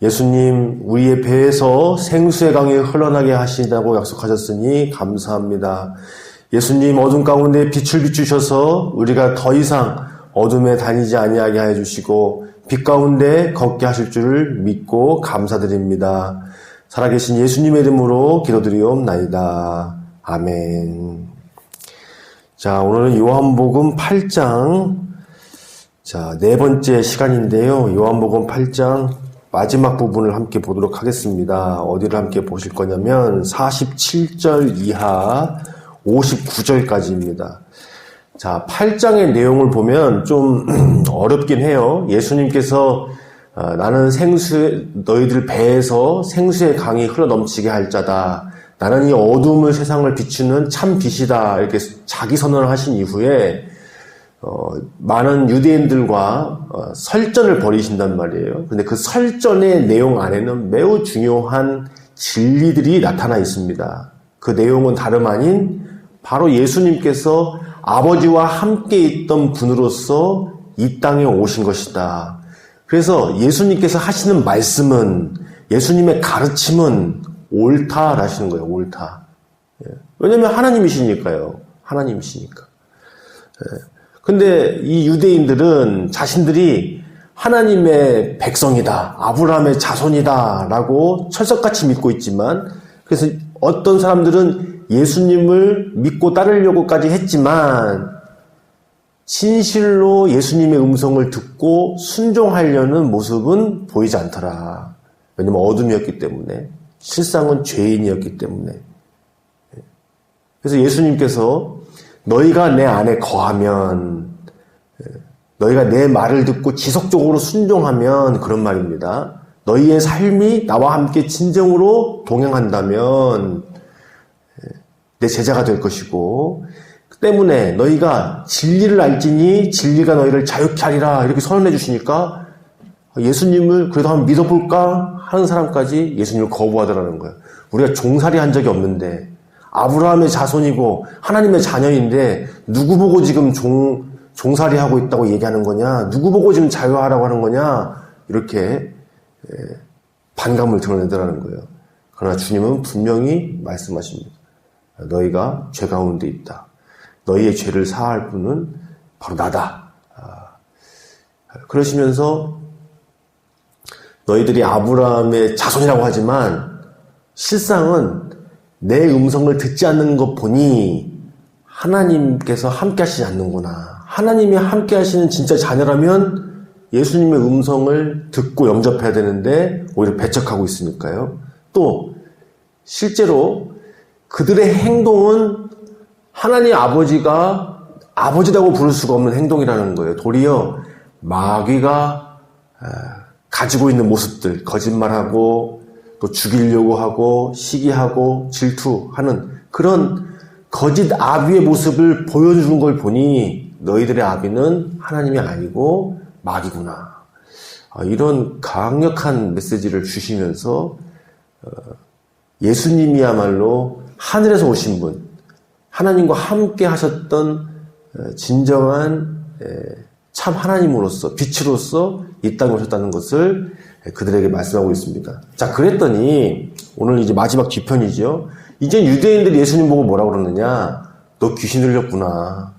예수님, 우리의 배에서 생수의 강이 흘러나게 하신다고 약속하셨으니 감사합니다. 예수님, 어둠 가운데 빛을 비추셔서 우리가 더 이상 어둠에 다니지 아니하게 해 주시고 빛 가운데 걷게 하실 줄을 믿고 감사드립니다. 살아계신 예수님의 이름으로 기도드리옵나이다. 아멘. 자, 오늘은 요한복음 8장, 자, 네 번째 시간인데요. 요한복음 8장 마지막 부분을 함께 보도록 하겠습니다. 어디를 함께 보실 거냐면 47절 이하 59절까지입니다. 자, 8장의 내용을 보면 좀 어렵긴 해요. 예수님께서 나는 너희들 배에서 생수의 강이 흘러넘치게 할 자다. 나는 이 어둠의 세상을 비추는 참 빛이다. 이렇게 자기 선언을 하신 이후에 많은 유대인들과 설전을 벌이신단 말이에요. 근데 그 설전의 내용 안에는 매우 중요한 진리들이 나타나 있습니다. 그 내용은 다름 아닌 바로 예수님께서 아버지와 함께 있던 분으로서 이 땅에 오신 것이다. 그래서 예수님께서 하시는 말씀은, 예수님의 가르침은 옳다라시는 거예요. 옳다. 왜냐하면 하나님이시니까요. 하나님이시니까. 근데 이 유대인들은 자신들이 하나님의 백성이다, 아브라함의 자손이다 라고 철석같이 믿고 있지만, 그래서 어떤 사람들은 예수님을 믿고 따르려고까지 했지만 진실로 예수님의 음성을 듣고 순종하려는 모습은 보이지 않더라. 왜냐하면 어둠이었기 때문에, 실상은 죄인이었기 때문에. 그래서 예수님께서 너희가 내 안에 거하면, 너희가 내 말을 듣고 지속적으로 순종하면, 그런 말입니다. 너희의 삶이 나와 함께 진정으로 동행한다면 내 제자가 될 것이고, 그 때문에 너희가 진리를 알지니 진리가 너희를 자유케 하리라 이렇게 선언해 주시니까 예수님을 그래도 한번 믿어볼까 하는 사람까지 예수님을 거부하더라는 거예요. 우리가 종살이 한 적이 없는데, 아브라함의 자손이고 하나님의 자녀인데 누구 보고 지금 종살이 하고 있다고 얘기하는 거냐, 누구 보고 지금 자유하라고 하는 거냐, 이렇게 반감을 드러내더라는 거예요. 그러나 주님은 분명히 말씀하십니다. 너희가 죄 가운데 있다. 너희의 죄를 사할 분은 바로 나다. 그러시면서 너희들이 아브라함의 자손이라고 하지만 실상은 내 음성을 듣지 않는 것 보니 하나님께서 함께 하시지 않는구나. 하나님이 함께 하시는 진짜 자녀라면 예수님의 음성을 듣고 영접해야 되는데 오히려 배척하고 있으니까요. 또 실제로 그들의 행동은 하나님 아버지가 아버지라고 부를 수가 없는 행동이라는 거예요. 도리어 마귀가 가지고 있는 모습들, 거짓말하고 또 죽이려고 하고 시기하고 질투하는 그런 거짓 아비의 모습을 보여주는 걸 보니 너희들의 아비는 하나님이 아니고 마귀구나. 이런 강력한 메시지를 주시면서 예수님이야말로 하늘에서 오신 분, 하나님과 함께 하셨던 진정한 참 하나님으로서, 빛으로서 이 땅에 오셨다는 것을 그들에게 말씀하고 있습니다. 자, 그랬더니 오늘 이제 마지막 뒤편이죠. 이제 유대인들이 예수님 보고 뭐라고 그러느냐, 너 귀신 들렸구나.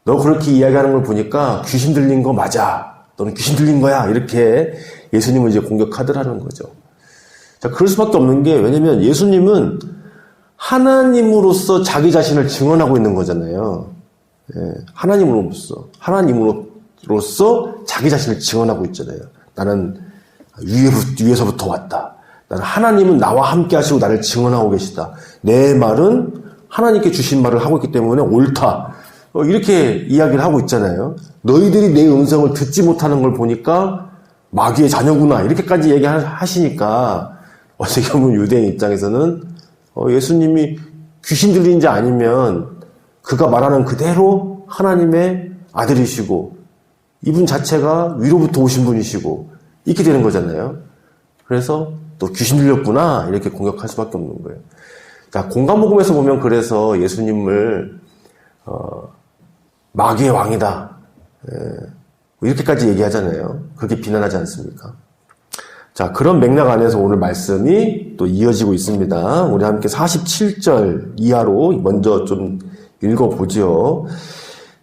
너 그렇게 이야기하는 걸 보니까 귀신 들린 거 맞아. 너는 귀신 들린 거야. 이렇게 예수님을 이제 공격하더라는 거죠. 자, 그럴 수밖에 없는 게, 왜냐면 예수님은 하나님으로서 자기 자신을 증언하고 있는 거잖아요. 하나님으로서 자기 자신을 증언하고 있잖아요. 나는 위에서부터 왔다. 나는 하나님은 나와 함께 하시고 나를 증언하고 계시다. 내 말은 하나님께 주신 말을 하고 있기 때문에 옳다. 이렇게 이야기를 하고 있잖아요. 너희들이 내 음성을 듣지 못하는 걸 보니까 마귀의 자녀구나. 이렇게까지 얘기하시니까 어떻게 보면 유대인 입장에서는 예수님이 귀신 들린 자 아니면 그가 말하는 그대로 하나님의 아들이시고 이분 자체가 위로부터 오신 분이시고 이렇게 되는 거잖아요. 그래서 또 귀신 들렸구나 이렇게 공격할 수밖에 없는 거예요. 자, 공간복음에서 보면 그래서 예수님을 마귀의 왕이다 이렇게까지 얘기하잖아요. 그렇게 비난하지 않습니까? 자, 그런 맥락 안에서 오늘 말씀이 또 이어지고 있습니다. 우리 함께 47절 이하로 먼저 좀 읽어보죠.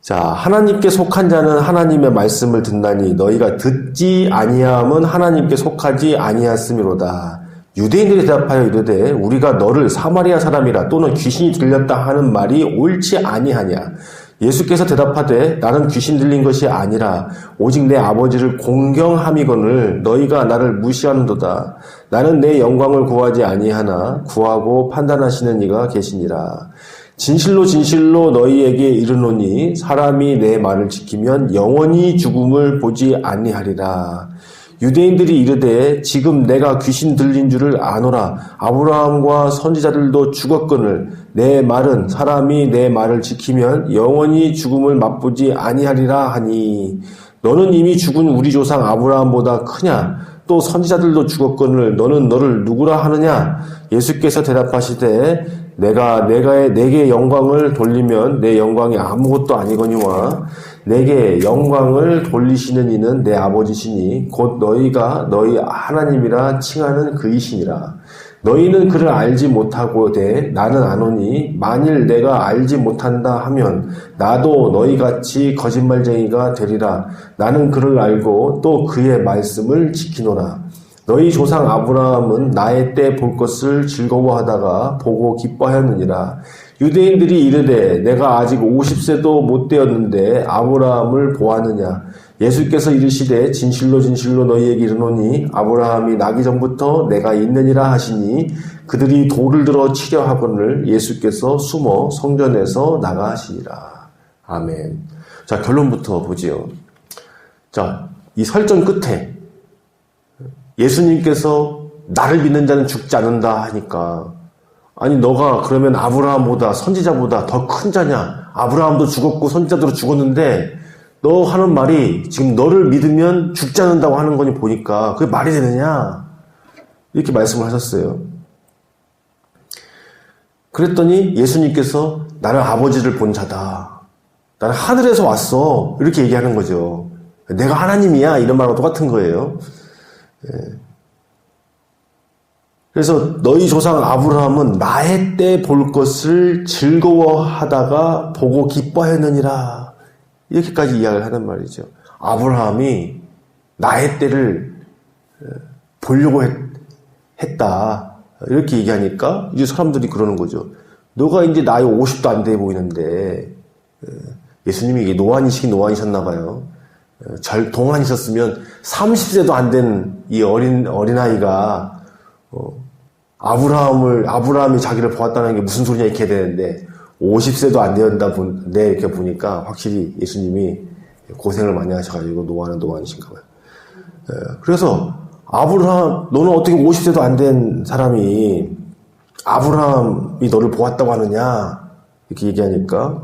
자, 하나님께 속한 자는 하나님의 말씀을 듣나니 너희가 듣지 아니함은 하나님께 속하지 아니하였음이로다. 유대인들이 대답하여 이르되 우리가 너를 사마리아 사람이라 또는 귀신이 들렸다 하는 말이 옳지 아니하냐. 예수께서 대답하되 나는 귀신 들린 것이 아니라 오직 내 아버지를 공경함이거늘 너희가 나를 무시하는도다. 나는 내 영광을 구하지 아니하나 구하고 판단하시는 이가 계시니라. 진실로 진실로 너희에게 이르노니 사람이 내 말을 지키면 영원히 죽음을 보지 아니하리라. 유대인들이 이르되 지금 내가 귀신 들린 줄을 아노라. 아브라함과 선지자들도 죽었거늘 내 말은 사람이 내 말을 지키면 영원히 죽음을 맛보지 아니하리라 하니 너는 이미 죽은 우리 조상 아브라함보다 크냐? 또 선지자들도 죽었거늘 너는 너를 누구라 하느냐? 예수께서 대답하시되 내가 내게 영광을 돌리면 내 영광이 아무것도 아니거니와 내게 영광을 돌리시는 이는 내 아버지시니 곧 너희가 너희 하나님이라 칭하는 그이시니라. 너희는 그를 알지 못하고되 나는 아노니 만일 내가 알지 못한다 하면 나도 너희같이 거짓말쟁이가 되리라. 나는 그를 알고 또 그의 말씀을 지키노라. 너희 조상 아브라함은 나의 때 볼 것을 즐거워하다가 보고 기뻐하였느니라. 유대인들이 이르되 내가 아직 50세도 못 되었는데 아브라함을 보았느냐. 예수께서 이르시되 진실로 진실로 너희에게 이르노니 아브라함이 나기 전부터 내가 있느니라 하시니 그들이 돌을 들어 치려 하거늘 예수께서 숨어 성전에서 나가시니라. 아멘. 자, 결론부터 보지요. 자, 이 설정 끝에 예수님께서 나를 믿는 자는 죽지 않는다 하니까 아니 너가 그러면 아브라함보다 선지자보다 더 큰 자냐? 아브라함도 죽었고 선지자도 죽었는데 너 하는 말이 지금 너를 믿으면 죽지 않는다고 하는 거니 보니까 그게 말이 되느냐? 이렇게 말씀을 하셨어요. 그랬더니 예수님께서 나는 아버지를 본 자다. 나는 하늘에서 왔어. 이렇게 얘기하는 거죠. 내가 하나님이야. 이런 말하고 똑같은 거예요. 그래서 너희 조상 아브라함은 나의 때 볼 것을 즐거워하다가 보고 기뻐하였느니라. 이렇게까지 이야기를 하는 말이죠. 아브라함이 나의 때를 보려고 했다. 이렇게 얘기하니까 이제 사람들이 그러는 거죠. 너가 이제 나이 50도 안 돼 보이는데 예수님이 이게 노안이셨나 봐요. 잘 동안이셨으면 30세도 안 된 이 어린아이가 아브라함이 자기를 보았다는 게 무슨 소리냐 이렇게 되는데 50세도 안 되었는데 이렇게 보니까 확실히 예수님이 고생을 많이 하셔가지고 노안이신가 봐요. 그래서 너는 어떻게 50세도 안 된 사람이 아브라함이 너를 보았다고 하느냐 이렇게 얘기하니까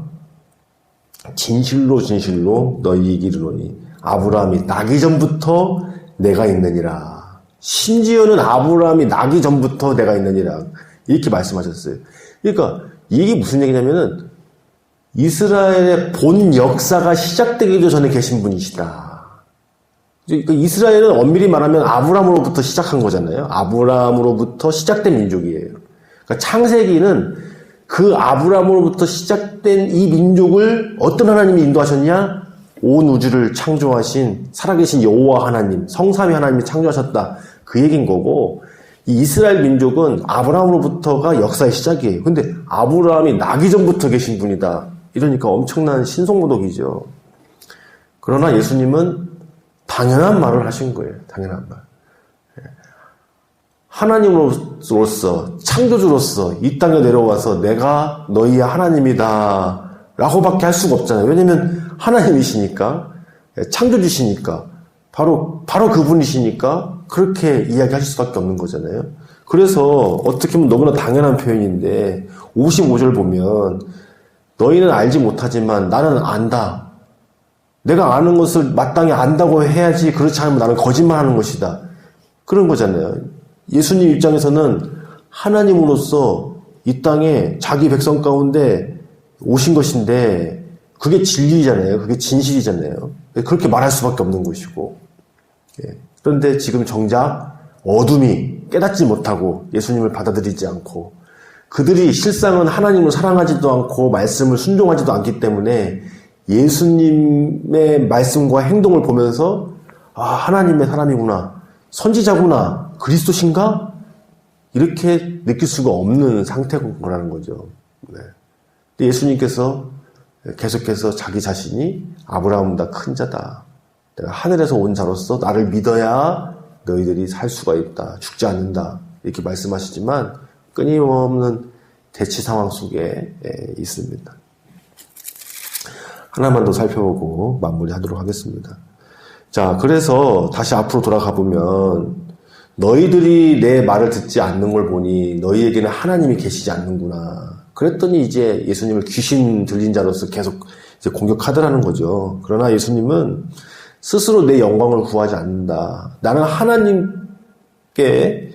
진실로 진실로 너희에게 이르노니 아브라함이 나기 전부터 내가 있느니라. 심지어는 아브라함이 나기 전부터 내가 있느니라. 이렇게 말씀하셨어요. 그러니까 이게 무슨 얘기냐면은 이스라엘의 본 역사가 시작되기도 전에 계신 분이시다. 그러니까 이스라엘은 엄밀히 말하면 아브라함으로부터 시작한 거잖아요. 아브라함으로부터 시작된 민족이에요. 그러니까 창세기는 그 아브라함으로부터 시작된 이 민족을 어떤 하나님이 인도하셨냐? 온 우주를 창조하신 살아계신 여호와 하나님, 성삼위 하나님이 창조하셨다. 그 얘기인 거고 이 이스라엘 민족은 아브라함으로부터가 역사의 시작이에요. 근데 아브라함이 나기 전부터 계신 분이다. 이러니까 엄청난 신성모독이죠. 그러나 예수님은 당연한 말을 하신 거예요. 당연한 말. 하나님으로서 창조주로서 이 땅에 내려와서 내가 너희의 하나님이다 라고밖에 할 수가 없잖아요. 왜냐면 하나님이시니까 창조주시니까 바로 그분이시니까 그렇게 이야기하실 수밖에 없는 거잖아요. 그래서 어떻게 보면 너무나 당연한 표현인데 55절 보면 너희는 알지 못하지만 나는 안다. 내가 아는 것을 마땅히 안다고 해야지 그렇지 않으면 나는 거짓말하는 것이다. 그런 거잖아요. 예수님 입장에서는 하나님으로서 이 땅에 자기 백성 가운데 오신 것인데 그게 진리잖아요. 그게 진실이잖아요. 그렇게 말할 수밖에 없는 것이고. 그런데 지금 정작 어둠이 깨닫지 못하고 예수님을 받아들이지 않고 그들이 실상은 하나님을 사랑하지도 않고 말씀을 순종하지도 않기 때문에 예수님의 말씀과 행동을 보면서 하나님의 사람이구나, 선지자구나, 그리스도신가? 이렇게 느낄 수가 없는 상태인 거라는 거죠. 네. 근데 예수님께서 계속해서 자기 자신이 아브라함보다 큰 자다. 내가 하늘에서 온 자로서 나를 믿어야 너희들이 살 수가 있다. 죽지 않는다. 이렇게 말씀하시지만 끊임없는 대치 상황 속에 있습니다. 하나만 더 살펴보고 마무리하도록 하겠습니다. 자, 그래서 다시 앞으로 돌아가 보면 너희들이 내 말을 듣지 않는 걸 보니 너희에게는 하나님이 계시지 않는구나. 그랬더니 이제 예수님을 귀신 들린 자로서 계속 이제 공격하더라는 거죠. 그러나 예수님은 스스로 내 영광을 구하지 않는다. 나는 하나님께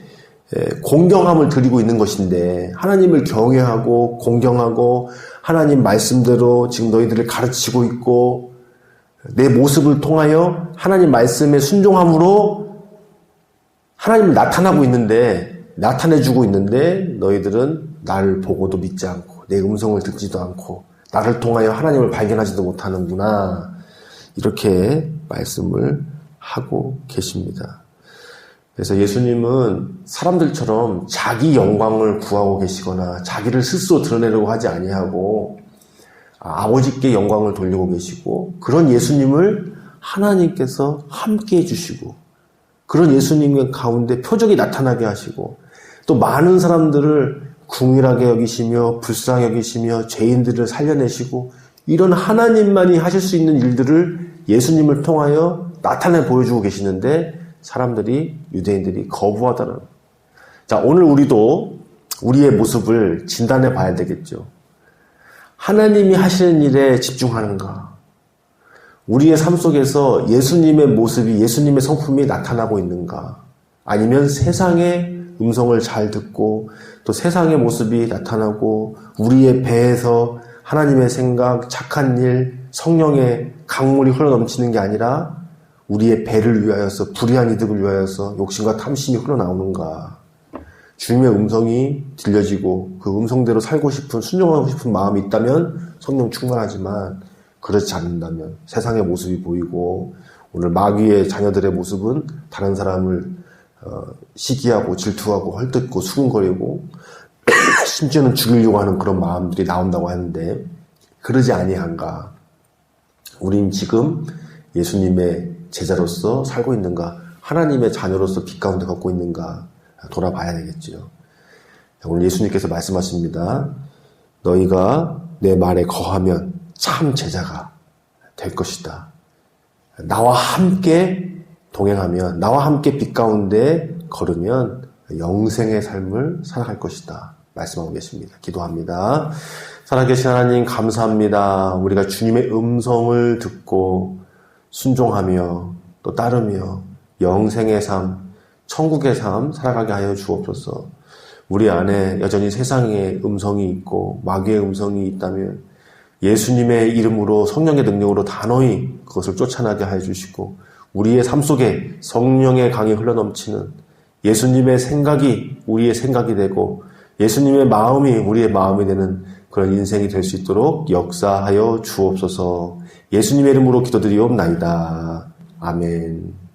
공경함을 드리고 있는 것인데 하나님을 경외하고 공경하고 하나님 말씀대로 지금 너희들을 가르치고 있고 내 모습을 통하여 하나님 말씀에 순종함으로 하나님을 나타내주고 있는데 너희들은 나를 보고도 믿지 않고 내 음성을 듣지도 않고 나를 통하여 하나님을 발견하지도 못하는구나. 이렇게 말씀을 하고 계십니다. 그래서 예수님은 사람들처럼 자기 영광을 구하고 계시거나 자기를 스스로 드러내려고 하지 아니하고 아버지께 영광을 돌리고 계시고 그런 예수님을 하나님께서 함께 해주시고 그런 예수님 가운데 표적이 나타나게 하시고 또 많은 사람들을 궁일하게 여기시며 불쌍하게 여기시며 죄인들을 살려내시고 이런 하나님만이 하실 수 있는 일들을 예수님을 통하여 나타내 보여주고 계시는데 사람들이, 유대인들이 거부하다는. 자, 오늘 우리도 우리의 모습을 진단해 봐야 되겠죠. 하나님이 하시는 일에 집중하는가? 우리의 삶 속에서 예수님의 모습이, 예수님의 성품이 나타나고 있는가? 아니면 세상의 음성을 잘 듣고 또 세상의 모습이 나타나고 우리의 배에서 하나님의 생각, 착한 일, 성령의 강물이 흘러넘치는 게 아니라 우리의 배를 위하여서 불의한 이득을 위하여서 욕심과 탐심이 흘러나오는가. 주님의 음성이 들려지고 그 음성대로 살고 싶은 순종하고 싶은 마음이 있다면 성령 충만하지만 그렇지 않는다면 세상의 모습이 보이고 오늘 마귀의 자녀들의 모습은 다른 사람을 시기하고 질투하고 헐뜯고 수군거리고 심지어는 죽이려고 하는 그런 마음들이 나온다고 하는데 그러지 아니한가. 우린 지금 예수님의 제자로서 살고 있는가, 하나님의 자녀로서 빛 가운데 걷고 있는가 돌아봐야 되겠지요. 오늘 예수님께서 말씀하십니다. 너희가 내 말에 거하면 참 제자가 될 것이다. 나와 함께 동행하면, 나와 함께 빛 가운데 걸으면 영생의 삶을 살아갈 것이다. 말씀하고 계십니다. 기도합니다. 살아계신 하나님 감사합니다. 우리가 주님의 음성을 듣고 순종하며 또 따르며 영생의 삶, 천국의 삶 살아가게 하여 주옵소서. 우리 안에 여전히 세상의 음성이 있고 마귀의 음성이 있다면 예수님의 이름으로 성령의 능력으로 단호히 그것을 쫓아나게 하여 주시고 우리의 삶 속에 성령의 강이 흘러넘치는 예수님의 생각이 우리의 생각이 되고 예수님의 마음이 우리의 마음이 되는 그런 인생이 될 수 있도록 역사하여 주옵소서. 예수님의 이름으로 기도드리옵나이다. 아멘.